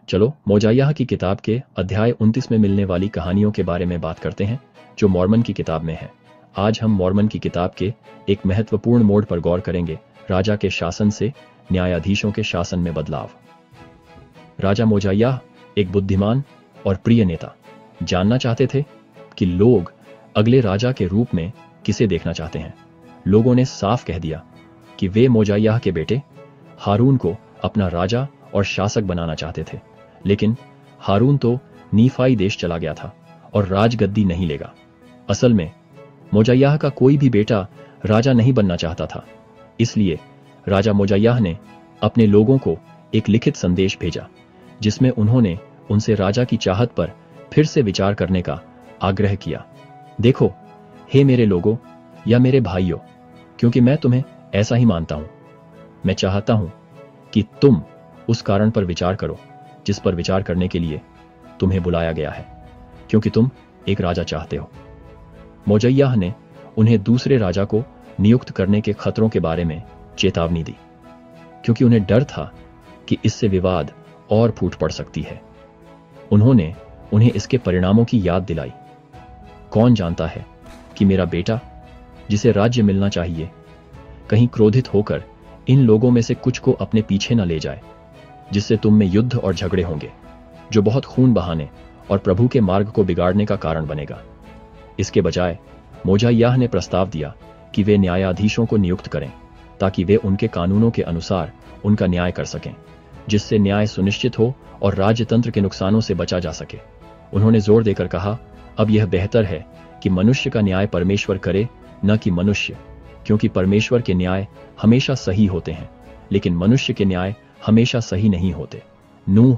चलो मोजाइयाह की किताब के अध्याय 29 में मिलने वाली कहानियों के बारे में बात करते हैं जो मॉर्मन की किताब में है। आज हम मॉर्मन की किताब के एक महत्वपूर्ण मोड़ पर गौर करेंगे, राजा के शासन से न्यायाधीशों के शासन में बदलाव। राजा मोजाइयाह एक बुद्धिमान और प्रिय नेता जानना चाहते थे कि लोग अगले राजा के रूप में किसे देखना चाहते हैं। लोगों ने साफ कह दिया कि वे मोजाइयाह के बेटे हारून को अपना राजा और शासक बनाना चाहते थे, लेकिन हारून तो नीफाई देश चला गया था और राजगद्दी नहीं लेगा। असल में मोजाइयाह का कोई भी बेटा राजा नहीं बनना चाहता था। इसलिए राजा मोजाइयाह ने अपने लोगों को एक लिखित संदेश भेजा जिसमें उन्होंने उनसे राजा की चाहत पर फिर से विचार करने का आग्रह किया। देखो हे मेरे लोगों या मेरे भाइयों, क्योंकि मैं तुम्हें ऐसा ही मानता हूं, मैं चाहता हूं कि तुम उस कारण पर विचार करो जिस पर विचार करने के लिए तुम्हें बुलाया गया है, क्योंकि तुम एक राजा चाहते हो। मोजाइयाह ने उन्हें दूसरे राजा को नियुक्त करने के खतरों के बारे में चेतावनी दी, क्योंकि उन्हें डर था कि इससे विवाद और फूट पड़ सकती है। उन्होंने उन्हें इसके परिणामों की याद दिलाई। कौन जानता है कि मेरा बेटा जिसे राज्य मिलना चाहिए कहीं क्रोधित होकर इन लोगों में से कुछ को अपने पीछे न ले जाए, जिससे तुम में युद्ध और झगड़े होंगे जो बहुत खून बहाने और प्रभु के मार्ग को बिगाड़ने का कारण बनेगा। इसके बजाय मोजाइयाह ने प्रस्ताव दिया कि वे न्यायाधीशों को नियुक्त करें ताकि वे उनके कानूनों के अनुसार उनका न्याय कर सकें, जिससे न्याय सुनिश्चित हो और राज्यतंत्र के नुकसानों से बचा जा सके। उन्होंने जोर देकर कहा, अब यह बेहतर है कि मनुष्य का न्याय परमेश्वर करे, न कि मनुष्य, क्योंकि परमेश्वर के न्याय हमेशा सही होते हैं, लेकिन मनुष्य के न्याय हमेशा सही नहीं होते। नूह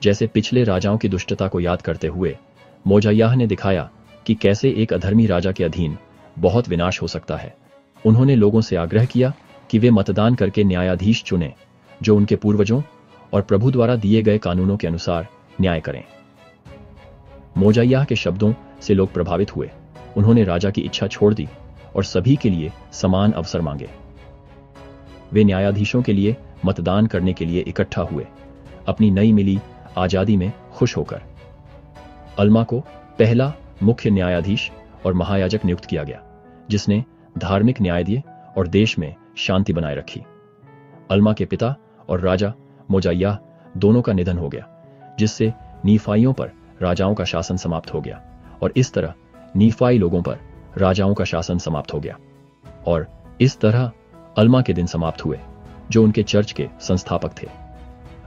जैसे पिछले राजाओं की दुष्टता को याद करते हुए मोजाइयाह ने दिखाया कि कैसे एक अधर्मी राजा के अधीन बहुत विनाश हो सकता है। उन्होंने लोगों से आग्रह किया कि वे मतदान करके न्यायाधीश चुनें जो उनके पूर्वजों और प्रभु द्वारा दिए गए कानूनों के अनुसार न्याय करें। मोजाइयाह के शब्दों से लोग प्रभावित हुए। उन्होंने राजा की इच्छा छोड़ दी और सभी के लिए समान अवसर मांगे। वे न्यायाधीशों के लिए मतदान करने के लिए इकट्ठा हुए, अपनी नई मिली आजादी में खुश होकर। अल्मा को पहला मुख्य न्यायाधीश और महायाजक नियुक्त किया गया, जिसने धार्मिक न्याय दिए और देश में शांति बनाए रखी। अल्मा के पिता और राजा मोजाइयाह दोनों का निधन हो गया, जिससे नीफाइयों पर राजाओं का शासन समाप्त हो गया और इस तरह नीफाई लोगों पर राजाओं का शासन समाप्त हो गया। और इस तरह अल्मा के दिन समाप्त हुए, जो उनके चर्च के संस्थापक थे।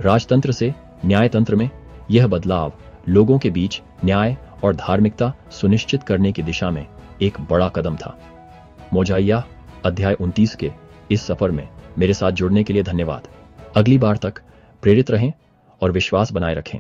राजतंत्र से न्यायतंत्र में यह बदलाव लोगों के बीच न्याय और धार्मिकता सुनिश्चित करने की दिशा में एक बड़ा कदम था। मोजाइयाह अध्याय 29 के इस सफर में मेरे साथ जुड़ने के लिए धन्यवाद। अगली बार तक प्रेरित रहें और विश्वास बनाए रखें।